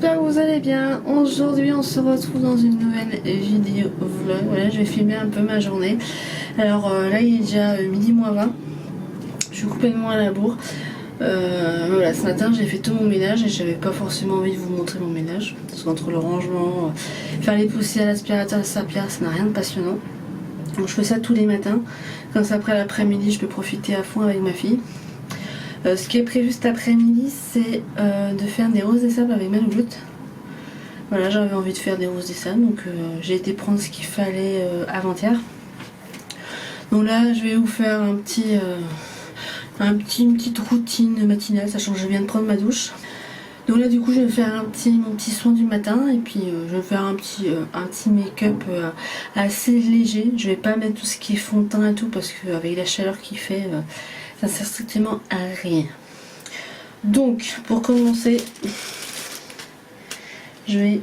j'espère que vous allez bien. Aujourd'hui on se retrouve dans une nouvelle vidéo vlog. Voilà, je vais filmer un peu ma journée. Alors là il est déjà midi moins 20. Je suis complètement à la bourre. Voilà, ce matin j'ai fait tout mon ménage et j'avais pas forcément envie de vous montrer mon ménage. Parce qu'entre le rangement, faire les poussières à l'aspirateur, ça n'a rien de passionnant. Donc je fais ça tous les matins. Comme ça après l'après-midi je peux profiter à fond avec ma fille. Ce qui est prévu cet après-midi, c'est de faire des roses des sables avec ma louloute. Voilà, j'avais envie de faire des roses des sables, donc j'ai été prendre ce qu'il fallait avant-hier. Donc là, je vais vous faire une petite routine matinale, sachant que je viens de prendre ma douche. Donc là, du coup, je vais faire mon petit soin du matin, et puis je vais faire un petit make-up assez léger. Je vais pas mettre tout ce qui est fond de teint et tout, parce qu'avec la chaleur qu'il fait, ça ne sert strictement à rien. Donc, pour commencer, je vais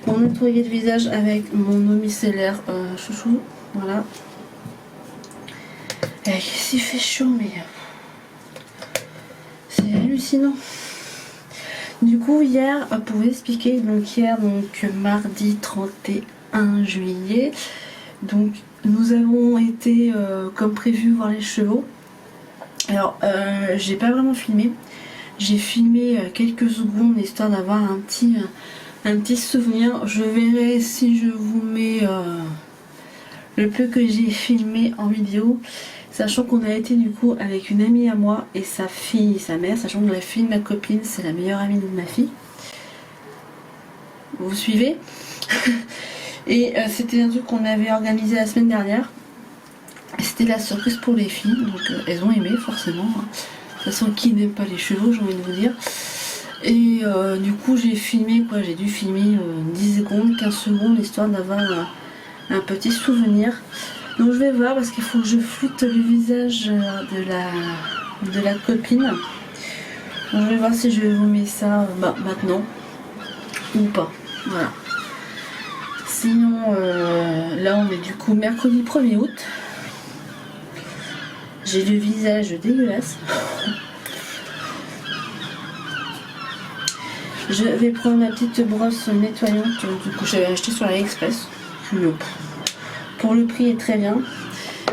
pour nettoyer le visage avec mon eau micellaire chouchou. Voilà. Et s'il fait chaud, mais c'est hallucinant. Du coup, hier, pour vous expliquer, donc mardi 31 juillet, donc nous avons été comme prévu voir les chevaux. Alors j'ai pas vraiment filmé, j'ai filmé quelques secondes histoire d'avoir un petit souvenir. Je verrai si je vous mets le peu que j'ai filmé en vidéo, sachant qu'on a été du coup avec une amie à moi et sa fille et sa mère, sachant que la fille de ma copine c'est la meilleure amie de ma fille. Vous suivez? Et c'était un truc qu'on avait organisé la semaine dernière. C'était la surprise pour les filles, donc elles ont aimé forcément. De toute façon, qui n'aime pas les chevaux, j'ai envie de vous dire. Et du coup, j'ai filmé quoi, j'ai dû filmer 10 secondes, 15 secondes, histoire d'avoir un petit souvenir. Donc je vais voir parce qu'il faut que je floute le visage de la copine. Donc je vais voir si je vais vous mettre ça maintenant ou pas. Voilà. Sinon, là on est du coup mercredi 1er août. J'ai le visage dégueulasse. Je vais prendre ma petite brosse nettoyante que j'avais acheté sur AliExpress. Pour le prix est très bien.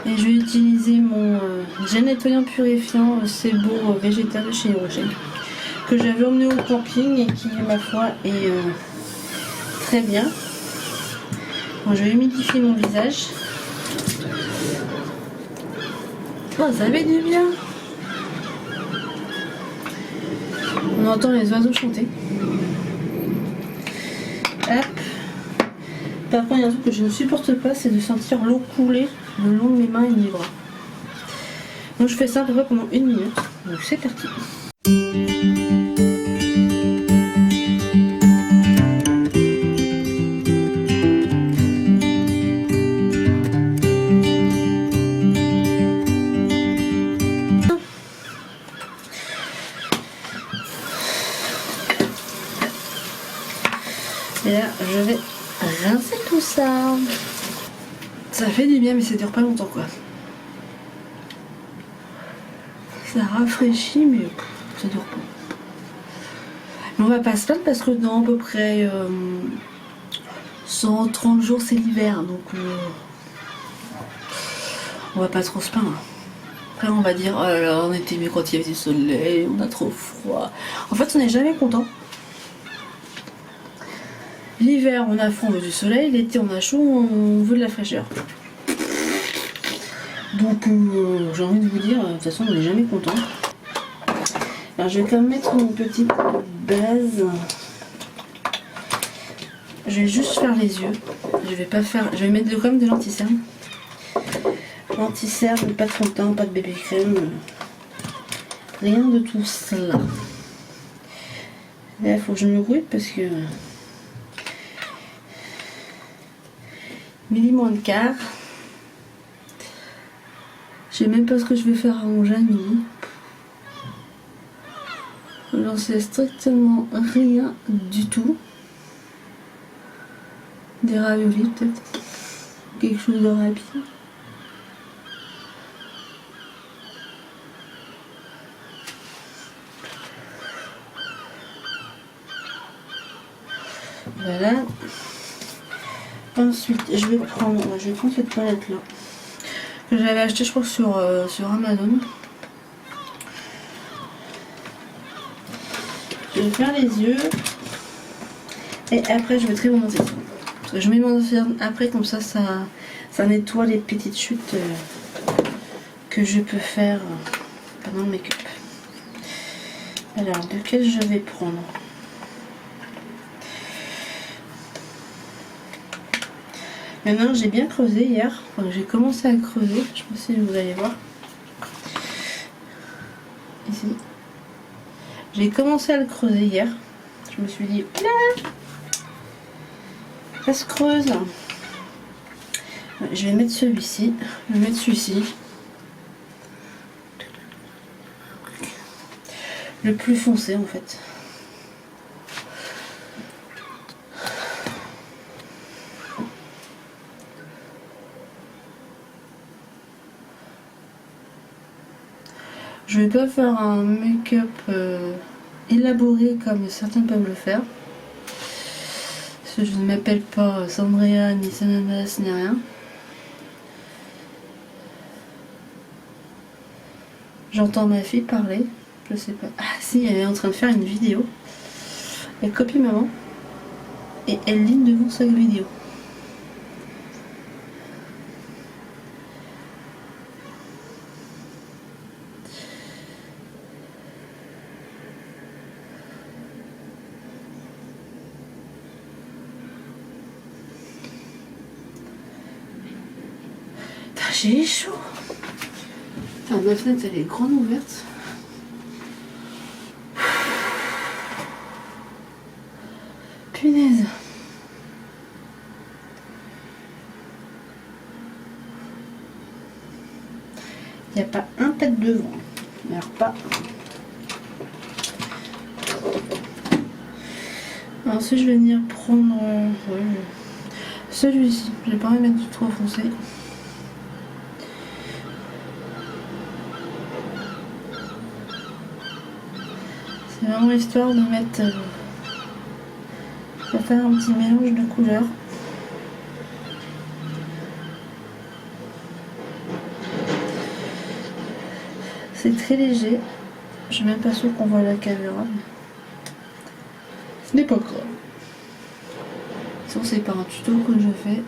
Et je vais utiliser mon gel nettoyant purifiant Sebo végétal de chez Rocher, que j'avais emmené au camping et qui, ma foi, est très bien. Bon, je vais humidifier mon visage. Oh, ça fait du bien. On entend les oiseaux chanter. Hop. Par contre, il y a un truc que je ne supporte pas, c'est de sentir l'eau couler le long de mes mains et de mes bras. Donc je fais ça à peu près pendant 1 minute. Donc c'est parti. Et là, je vais rincer tout ça. Ça fait du bien, mais ça dure pas longtemps, quoi. Ça rafraîchit, mais ça dure pas. Mais on va pas se plaindre parce que dans à peu près 130 jours, c'est l'hiver. Donc, on va pas trop se plaindre. Après, on va dire, oh là là, on était mieux quand il y avait du soleil, on a trop froid. En fait, on n'est jamais content. L'hiver, on a faim, on veut du soleil. L'été, on a chaud, on veut de la fraîcheur. Donc, j'ai envie de vous dire, de toute façon, on n'est jamais content. Alors, je vais quand même mettre une petite base. Je vais juste faire les yeux. Je vais mettre quand même de l'anti-cerne. L'anti-cerne, pas de fond de teint, pas de bébé crème. Rien de tout cela. Là, il faut que je me grouille parce que... midi moins le quart. Je sais même pas ce que je vais faire à manger à midi. J'en sais strictement rien du tout. Des raviolis peut-être. Quelque chose de rapide. Voilà. Ensuite, je vais prendre cette palette là que j'avais acheté, je crois, sur Amazon. Je vais faire les yeux et après je mettrai mon dentifrice. Parce que je mets mon dentifrice après, comme ça, ça nettoie les petites chutes que je peux faire pendant le make-up. Alors, lequel je vais prendre? Maintenant, j'ai bien creusé hier. Enfin, j'ai commencé à creuser. Je sais pas si vous allez voir. Ici. J'ai commencé à le creuser hier. Je me suis dit, là, ça se creuse. Je vais mettre celui-ci. Je vais mettre celui-ci. Le plus foncé en fait. Je vais pas faire un make-up élaboré comme certains peuvent le faire. Parce que je ne m'appelle pas Sandria, ni Sananas, ni rien. J'entends ma fille parler. Je sais pas. Ah si, elle est en train de faire une vidéo. Elle copie maman. Et elle lit devant sa vidéo. J'ai chaud. Enfin, ma fenêtre elle est grande ouverte. Punaise. Il n'y a pas un pet de vent. Alors pas. Ensuite je vais venir prendre celui-ci. Je vais pas envie de mettre du trop foncé. C'est vraiment histoire de mettre. Je vais faire un petit mélange de couleurs. C'est très léger. Je suis même pas sûre qu'on voit la caméra. Mais ce n'est pas grave. Ça c'est par un tuto que je fais.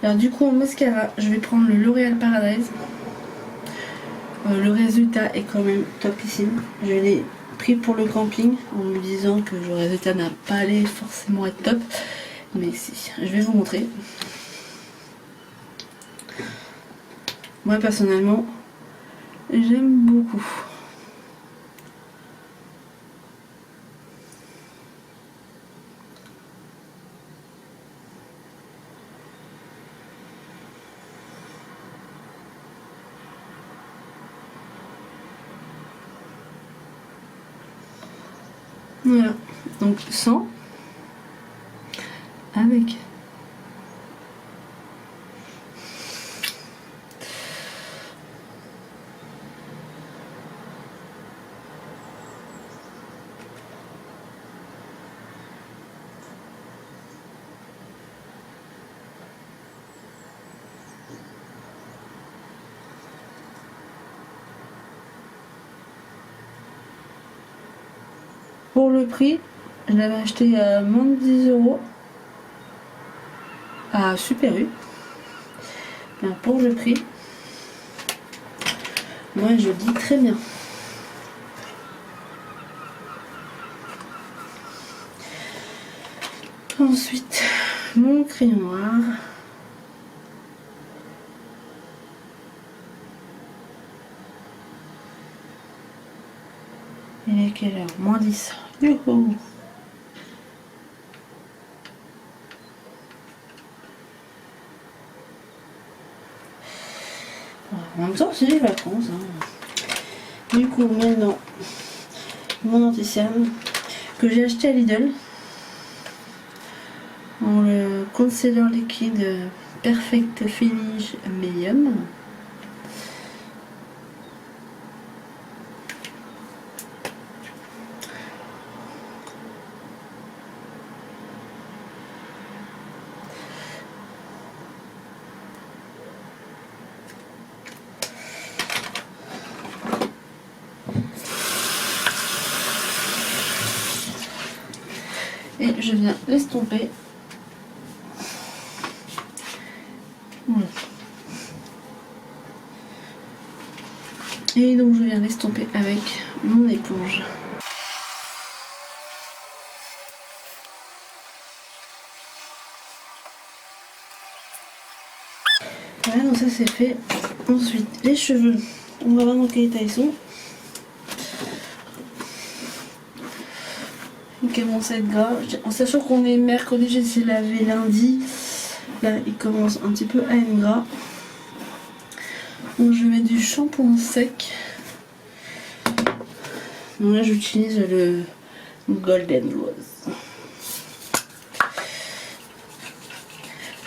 Alors du coup en mascara, je vais prendre le L'Oréal Paradise. Le résultat est quand même topissime. Je l'ai pris pour le camping en me disant que le résultat n'a pas allé forcément être top. Mais si, je vais vous montrer. Moi personnellement, j'aime beaucoup. Voilà, donc sans, avec. Pour le prix, je l'avais acheté à moins de 10 € à Super U. Bien, pour le prix, moi je dis très bien. Ensuite, mon crayon noir. Il est quelle heure? Moins 10. Youhou. En même temps, c'est les vacances. Hein. Du coup, maintenant, mon anti-cerne que j'ai acheté à Lidl. En le concealer liquide Perfect Finish Medium. Et je viens l'estomper. Voilà. Et donc je viens l'estomper avec mon éponge. Voilà, donc ça c'est fait. Ensuite, les cheveux, on va voir dans quel état ils sont. Donc ils commencent à être gras. En sachant qu'on est mercredi, j'ai essayé de laver lundi. Là, il commence un petit peu à être gras. Donc je vais mettre du shampoing sec. Donc là, j'utilise le Golden Rose.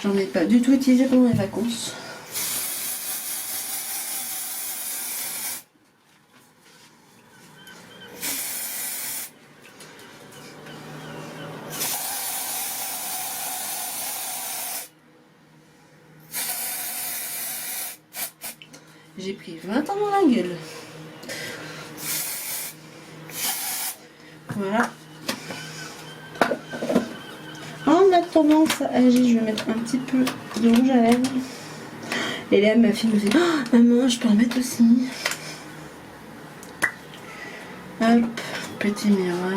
J'en ai pas du tout utilisé pendant les vacances. J'ai pris 20 ans dans la gueule. Voilà. En attendant ça agit, je vais mettre un petit peu de rouge à lèvres. Et là ma fille me dit oh, maman, je peux en mettre aussi. Hop, petit miroir.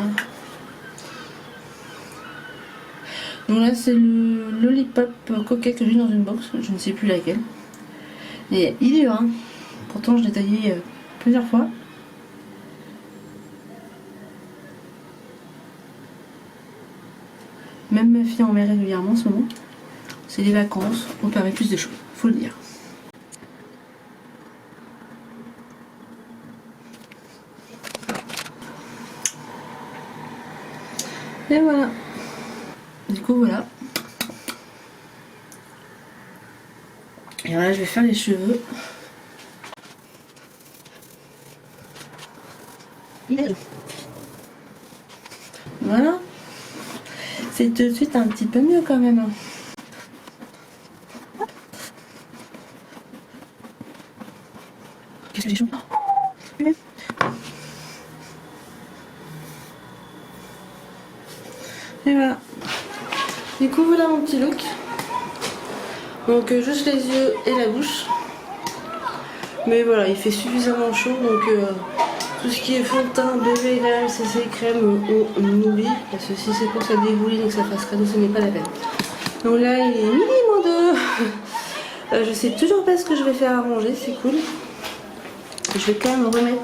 Donc là c'est le Lollipop coquette que j'ai dans une box, je ne sais plus laquelle. Et il est dur, hein. Pourtant je l'ai taillé plusieurs fois. Même ma fille en met régulièrement en ce moment. C'est les vacances, on permet plus de choses, faut le dire. Et voilà. Du coup voilà. Et voilà, je vais faire les cheveux. Voilà. C'est tout de suite un petit peu mieux quand même. Qu'est-ce que j'ai chaud? Et voilà. Du coup voilà mon petit look. Donc juste les yeux et la bouche. Mais voilà, il fait suffisamment chaud donc tout ce qui est fond de teint, bébé, lame, CC, crème, on oublie. Parce que si c'est pour ça débouler et que ça fasse cadeau, ce n'est pas la peine. Donc là il est midi moins 2. Je sais toujours pas ce que je vais faire à manger, c'est cool. Je vais quand même remettre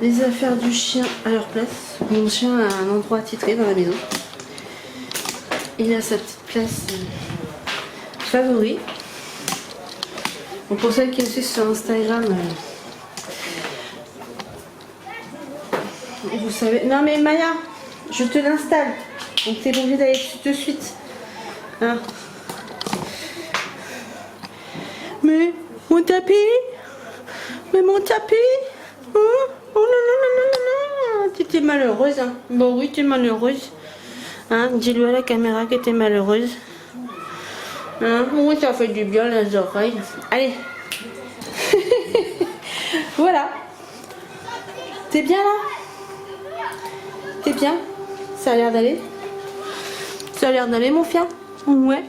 les affaires du chien à leur place. Mon chien a un endroit attitré dans la maison. Il a sa petite place favori. Donc pour celles qui me suivent sur Instagram, vous savez... Non mais Maya, je te l'installe. Donc t'es pas obligée d'aller tout de suite. Hein? Mais mon tapis? Mais mon tapis? Hein? Oh non, non, non, non, non, non. Tu étais malheureuse. Hein? Bon oui, tu es malheureuse. Hein? Dis-le à la caméra que tu es malheureuse. Hein? Oui, ça fait du bien les oreilles. Allez. Voilà. T'es bien là? T'es bien? Ça a l'air d'aller? Ça a l'air d'aller mon chien? Ouais.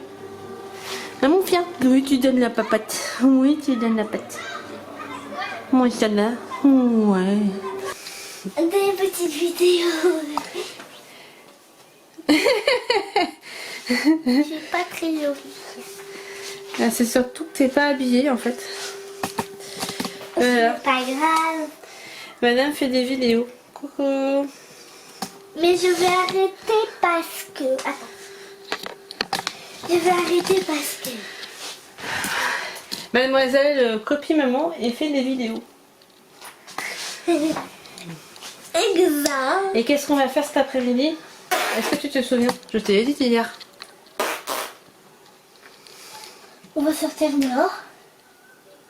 Ah, mon chien? Oui, tu donnes la papate. Oui, tu donnes la patte. Moi, celle-là. Ouais. Des petites vidéos. C'est pas très joli. Ah, c'est surtout que t'es pas habillée en fait. C'est pas grave. Madame fait des vidéos. Coucou. Mais je vais arrêter parce que... Attends. Je vais arrêter parce que... Mademoiselle copie maman et fait des vidéos. Exact. Et qu'est-ce qu'on va faire cet après-midi? Est-ce que tu te souviens? Je te l'ai dit hier. On va sortir dehors.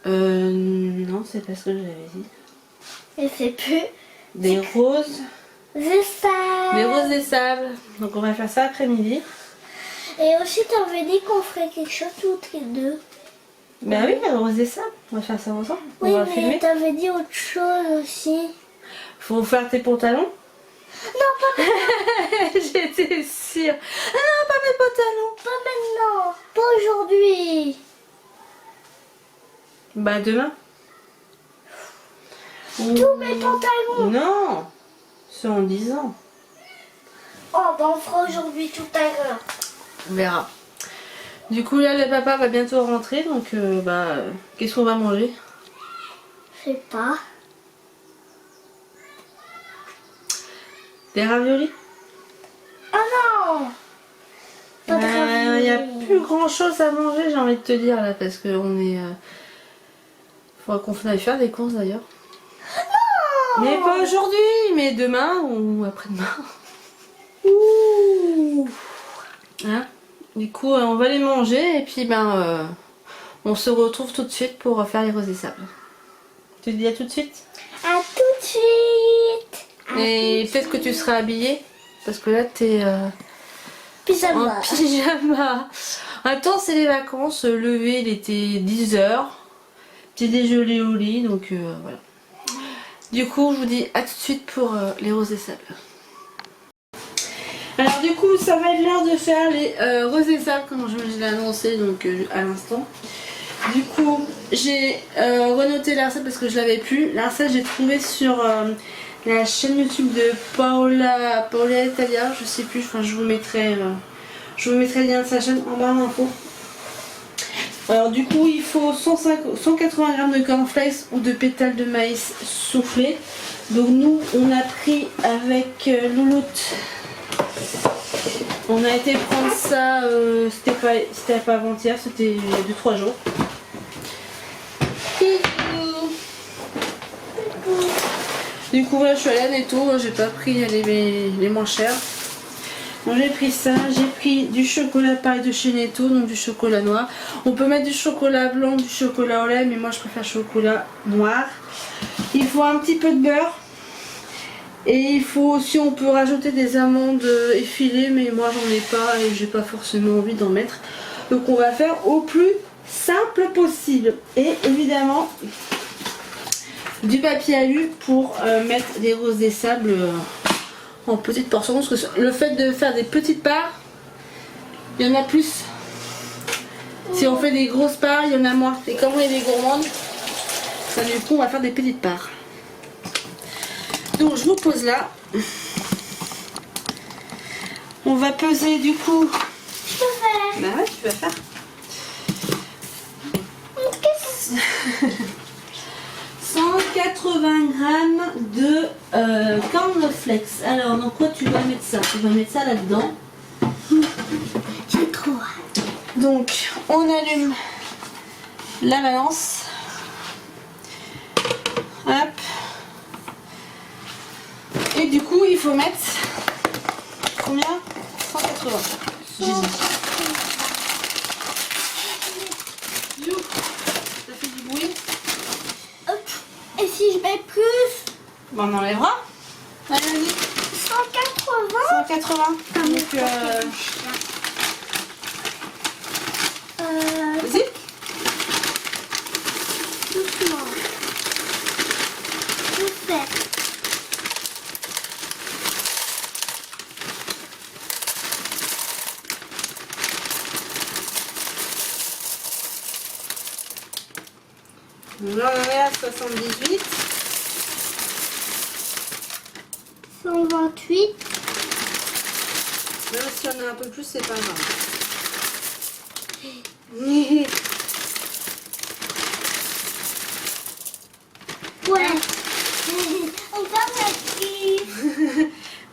Non, c'est pas ce que je l'avais dit. Et c'est plus... Des roses. C'est ça. Des roses des sables. Donc on va faire ça après-midi. Et aussi, t'avais dit qu'on ferait quelque chose toutes les deux. Bah oui, les roses des sables. On va faire ça ensemble. Oui, on va mais filmer. t'avais dit autre chose aussi. Faut faire tes pantalons. Non, pas J'étais sûre. dire. Ah non, pas mes pantalons. Pas maintenant. Pas aujourd'hui. Bah demain. Tous mes pantalons. Non, c'est en 10 ans. Oh, bah on fera aujourd'hui tout à l'heure. On verra. Du coup là le papa va bientôt rentrer donc qu'est-ce qu'on va manger? Je sais pas. Des raviolis? Oh non. Pas de Il n'y a raviolis. plus grand chose à manger j'ai envie de te dire là parce qu'on est... faudra qu'on aille faire des courses d'ailleurs. Non. Mais pas aujourd'hui, mais demain ou après-demain. Ouh. Hein? Du coup on va les manger et puis on se retrouve tout de suite pour faire les roses et sables. Tu te dis à tout de suite? À tout de suite. Et peut-être que tu seras habillée parce que là t'es en Pyjama. pyjama. Attends, c'est les vacances, lever il était 10h. Petit déjeuner au lit donc voilà. Du coup je vous dis à tout de suite pour les roses et sables. Alors du coup ça va être l'heure de faire les roses et sables comme je l'ai annoncé donc à l'instant. Du coup j'ai renoté la recette parce que je l'avais plus. La recette j'ai trouvé sur la chaîne YouTube de Paola Italia, je sais plus, enfin je vous mettrai le lien de sa chaîne en barre d'infos. Alors du coup il faut 180 g de cornflakes ou de pétales de maïs soufflés. Donc nous on a pris avec Louloute. On a été prendre ça, c'était pas avant-hier, c'était il y a 2-3 jours. Du coup voilà, je suis allée à Netto, j'ai pas pris les moins chers. Donc j'ai pris ça, j'ai pris du chocolat pareil de chez Netto, donc du chocolat noir. On peut mettre du chocolat blanc, du chocolat au lait, mais moi je préfère chocolat noir. Il faut un petit peu de beurre. Et il faut aussi, on peut rajouter des amandes effilées, mais moi j'en ai pas et j'ai pas forcément envie d'en mettre. Donc on va faire au plus simple possible. Et évidemment du papier alu pour mettre les roses des sables en petites portions. Parce que le fait de faire des petites parts, il y en a plus. Si on fait des grosses parts, il y en a moins. Et comme on est des gourmandes, ça, du coup on va faire des petites parts. Donc je vous pose là. On va peser du coup. Je peux faire. Bah ouais, tu vas faire. Qu'est-ce 180 g de cornflakes. Alors dans quoi tu vas mettre ça? Tu vas mettre ça là-dedans. J'ai trop. Donc on allume la balance. Hop. Et du coup il faut mettre combien? 180. J'ai dit. You. Ça fait du bruit. Hop. Et si je mets plus? Bon, on enlèvera. Allez, vas-y. 180. 180. Donc vas-y. Doucement. Je fais. Donc là on est à 78. 128. Même si on a un peu plus, c'est pas grave. Ouais. On va mettre.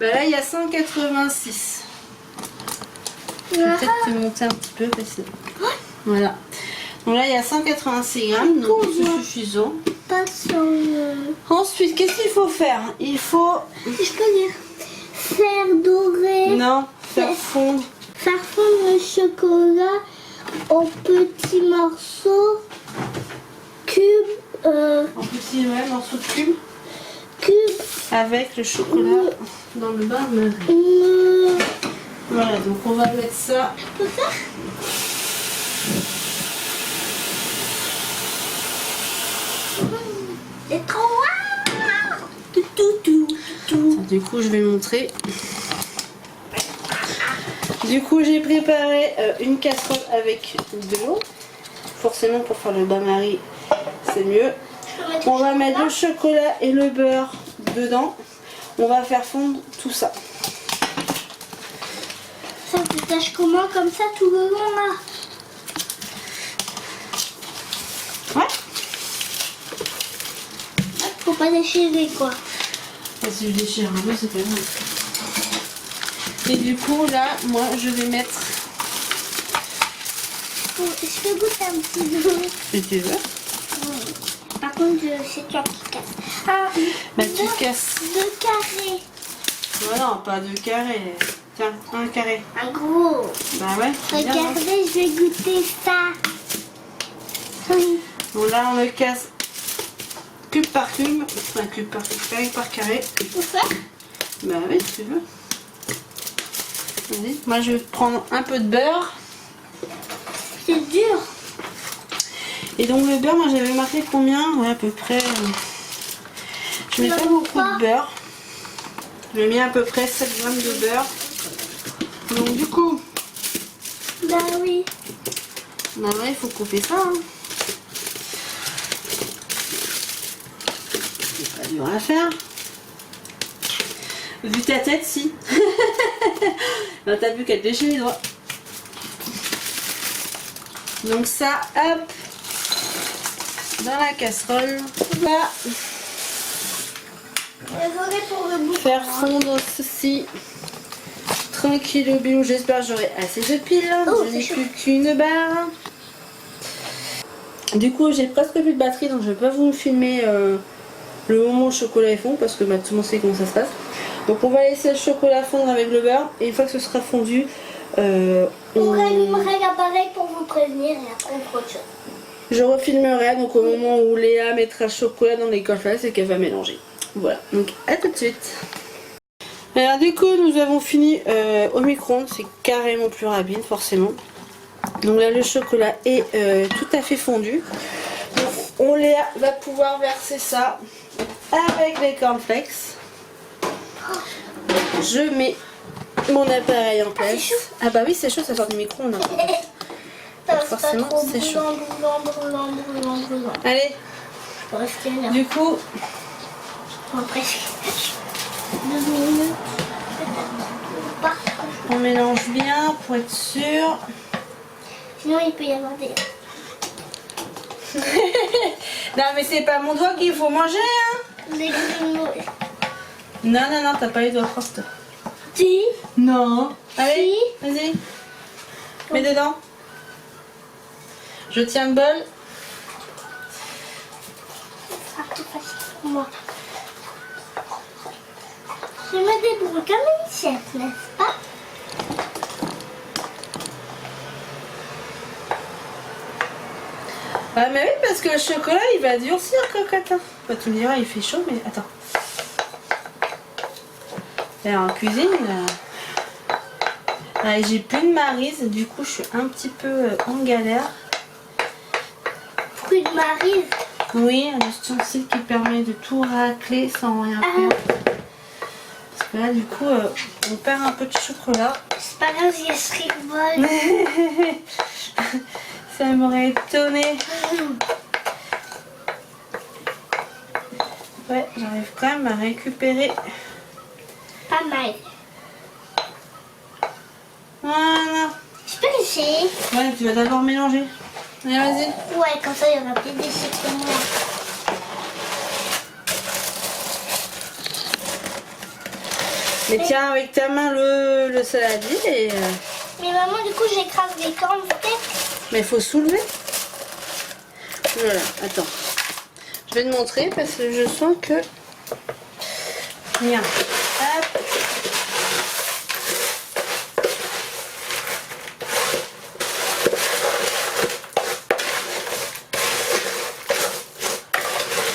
Bah là il y a 186. Je vais peut-être te monter un petit peu parce que... Voilà. Donc là il y a 186 grammes, donc c'est suffisant. Pas sur le. Ensuite, qu'est-ce qu'il faut faire? Il faut... Je peux dire faire dorer. Non, faire fondre. Faire fondre le chocolat en petits morceaux. Cubes. En petit morceau de cube. Cubes. Avec le chocolat dans le bain. Voilà, donc on va mettre ça. Je peux faire. C'est trop Du coup, je vais montrer. Du coup, j'ai préparé une casserole avec de l'eau. Forcément, pour faire le bain-marie, c'est mieux. On va mettre le chocolat et le beurre dedans. On va faire fondre tout ça. Ça se tâche comment comme ça tout le long là? Ouais. Faut pas déchirer quoi. Si je déchire un peu, c'est pas grave. Et du coup, là, moi, je vais mettre... Oh, je peux goûter un petit peu. Si tu veux. Par contre, c'est toi qui casse. Ah, Bah, tu casses. 2 carrés. Non, pas 2 carrés. Tiens, 1 carré. Un gros. Bah ouais. Bien, hein. Regardez, je vais goûter ça. Oui. Donc là, on le casse cube par cube. Enfin, cube par cube, carré par carré. Pour faire? Bah oui, si tu veux. Vas-y. Moi, je vais prendre un peu de beurre. C'est dur. Et donc, le beurre, moi, j'avais marqué combien? Ouais, à peu près. Je mets pas beaucoup de beurre. J'ai mis à peu près 7 grammes de beurre. Donc, du coup... Bah oui. Bah ouais, il faut couper ça. Hein. C'est pas dur à faire. Vu ta tête, si. Là, t'as vu qu'elle déchire les doigts. Donc ça, hop, dans la casserole. Là, Désolée pour le bout. faire fondre ceci. Tranquille au bio. J'espère que j'aurai assez de piles. Oh, Je n'ai c'est plus qu'une barre. Du coup, j'ai presque plus de batterie, donc je vais pas vous filmer le moment où le chocolat est fond parce que bah, tout le monde sait comment ça se passe. Donc on va laisser le chocolat fondre avec le beurre et une fois que ce sera fondu, On rallumerait l'appareil pour vous prévenir et après on fera autre chose. je refilmerai donc au moment où Léa mettra le chocolat dans les cornflakes et qu'elle va mélanger. Voilà, donc à tout de suite. Alors du coup nous avons fini au micro-ondes, c'est carrément plus rapide forcément. Donc là le chocolat est tout à fait fondu. Donc, Léa va pouvoir verser ça avec les cornflakes. Je mets mon appareil en place. c'est chaud. Ah bah oui c'est chaud, ça sort du micro-ondes. Forcément, c'est chaud. Brûlant. Allez, Je peux rester là. du coup, Bon, presque. 2 minutes. Pas. on mélange bien pour être sûr. Sinon il peut y avoir des... Non mais c'est pas mon doigt qu'il faut manger hein. des grumeaux. Non, t'as pas les doigts fortes. Si. Non. Allez, Si. vas-y. Mets dedans. Je tiens le bol. Ah, c'est facile pour moi. Je me débrouille comme une chef, n'est-ce pas? Ah mais oui parce que le chocolat il va durcir cocotte. Bah, tu me diras il fait chaud mais attends. Et en cuisine, j'ai plus de maryse, du coup je suis un petit peu en galère. Fruit de maryse. Oui, un ustensile qui permet de tout racler sans rien faire. Parce que là du coup on perd un peu de chocolat. C'est pas grave, je serai bonne. Ça m'aurait étonné. Ouais, j'arrive quand même à récupérer. Pas mal. Voilà. Je peux essayer. Ouais, tu vas d'abord mélanger. Allez, vas-y. Ouais, comme ça il y aura plus de déchets que moi. Mais tiens avec ta main le saladier et... Mais maman, du coup, j'écrase les cornflakes. Mais il faut soulever. Voilà, attends. Je vais te montrer parce que je sens que... Viens. Hop.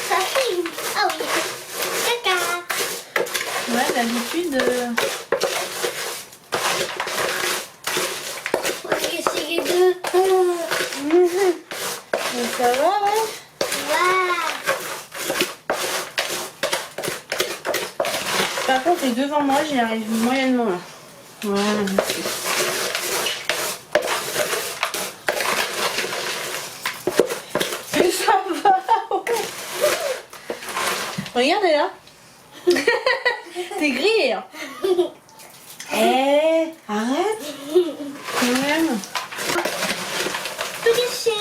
Ça filme. Ah oui. Caca. Ouais, d'habitude... On va essayer de... Donc ça va, ouais. Waouh. Par contre, t'es devant moi, j'y arrive moyennement là. Voilà, merci. Regardez là. T'es grillé. Hein. Eh, arrête. Quand même. Tricher.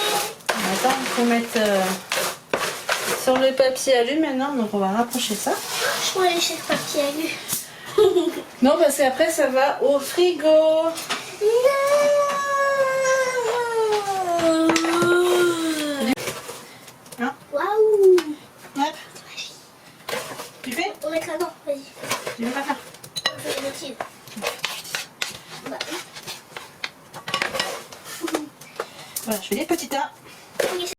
Attends, il faut mettre sur le papier alu maintenant. Donc on va rapprocher ça. Je prends les chèques papier alu. Non, parce qu'après ça va au frigo. Hein? Waouh. Hop. Tu fais? On met là-dedans, vas-y. Je vais pas faire. Je vais le mettre. Bah, Voilà, je fais des petits tas. oui.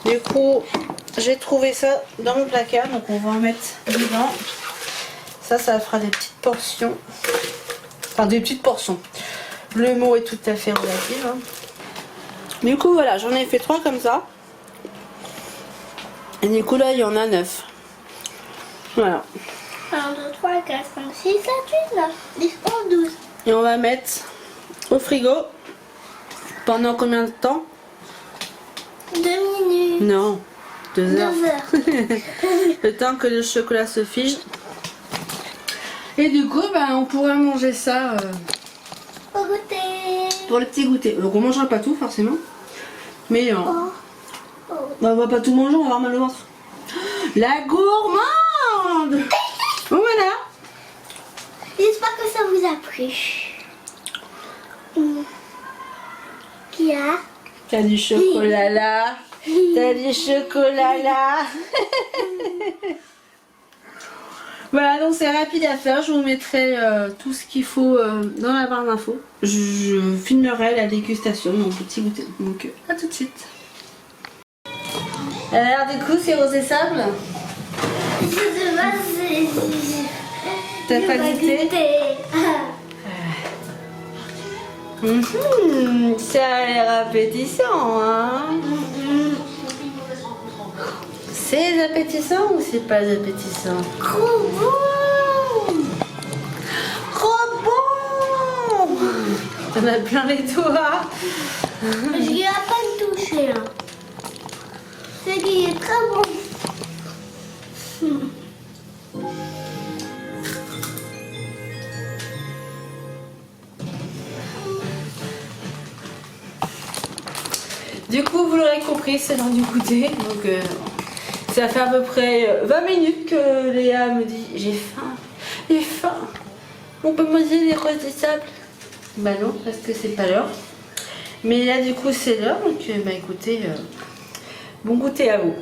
Du coup, j'ai trouvé ça dans mon placard, donc on va en mettre dedans. Ça fera des petites portions. Enfin, des petites portions. Le mot est tout à fait relatif. Hein. Du coup, voilà, j'en ai fait 3 comme ça. Et du coup, là, il y en a 9. Voilà. 1, 2, 3, 4, 5, 6, 7, 8, 9, 10, 11, 12. Et on va mettre au frigo pendant combien de temps? 2 minutes. Non, 2 heures. 2 heures. Le temps que le chocolat se fige. Et du coup, bah, on pourra manger ça Au goûter. pour le petit goûter. Donc on mangera pas tout forcément. Mais Oh. Oh. bah, on va pas tout manger, on va avoir mal au ventre. La gourmande. Voilà. J'espère que ça vous a plu. Qui a? T'as du chocolat là. T'as du chocolat là. Voilà, donc c'est rapide à faire. Je vous mettrai tout ce qu'il faut dans la barre d'infos. Je filmerai la dégustation, mon petit goûter. Donc à tout de suite. Alors du coup, c'est rosé sable. Je sais pas si... T'as pas goûté? Ça a l'air appétissant, hein? C'est appétissant ou c'est pas appétissant? Trop bon. Trop bon! T'en as plein les doigts. Je l'ai à peine touché. Hein. C'est qu'il est très bon. Du coup, vous l'aurez compris, c'est l'heure du goûter. Donc, ça fait à peu près 20 minutes que Léa me dit j'ai faim, j'ai faim. On peut manger les roses de sable? Bah non, parce que c'est pas l'heure. Mais là, du coup, c'est l'heure. Donc, bah écoutez, bon goûter à vous.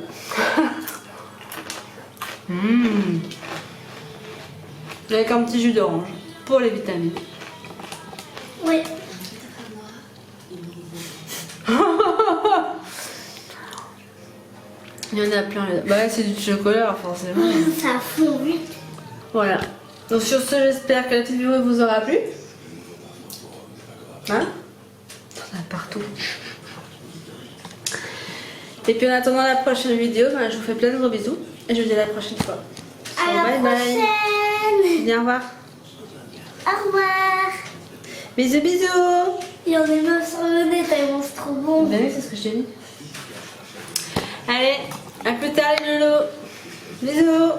Avec un petit jus d'orange pour les vitamines. Oui. Il y en a plein. Bah c'est du chocolat forcément. Ça fond vite. Voilà. Donc sur ce, j'espère que la petite vidéo vous aura plu. Hein? T'en as partout. Et puis en attendant la prochaine vidéo, bah, je vous fais plein de gros bisous. Et je vous dis à la prochaine fois. À la prochaine. Viens voir. Au revoir. Bisous bisous. Il y en a même sur le nez tellement c'est trop bon. Bah oui, c'est ce que je t'ai dit. Allez, à plus tard les loulous. Bisous.